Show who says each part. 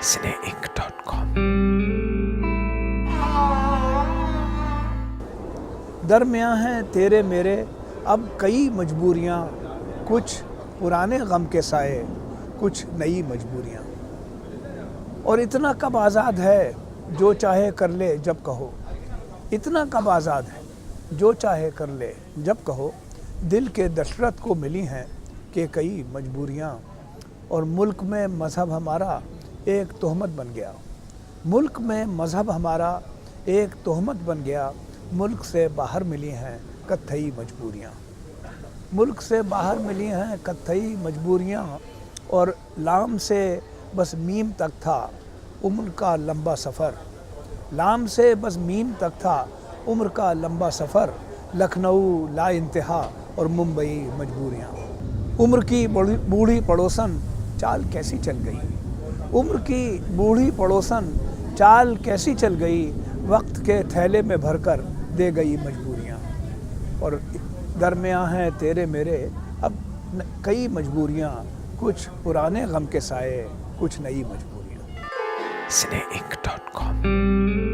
Speaker 1: SNEINC.com।
Speaker 2: درمیاں ہیں تیرے میرے اب کئی مجبوریاں، کچھ پرانے غم کے سائے، کچھ نئی مجبوریاں۔ اور اتنا کب آزاد ہے جو چاہے کر لے جب کہو، اتنا کب آزاد ہے جو چاہے کر لے جب کہو، دل کے دشرت کو ملی ہیں کہ کئی مجبوریاں۔ اور ملک میں مذہب ہمارا ایک تہمت بن گیا، ملک میں مذہب ہمارا ایک تہمت بن گیا۔ ملک سے باہر ملی ہیں کتھئی مجبوریاں، ملک سے باہر ملی ہیں کتھئی مجبوریاں۔ اور لام سے بس میم تک تھا عمر کا لمبا سفر، لام سے بس میم تک تھا عمر کا لمبا سفر۔ لکھنؤ لا انتہا اور ممبئی مجبوریاں۔ عمر کی بوڑھی پڑوسن چال کیسی چل گئی، عمر کی بوڑھی پڑوسن چال کیسی چل گئی، وقت کے تھیلے میں بھر کر دے گئی مجبوریاں۔ اور درمیاں ہیں تیرے میرے اب کئی مجبوریاں، کچھ پرانے غم کے سائے، کچھ نئی مجبوریاں۔
Speaker 1: SNEINC.com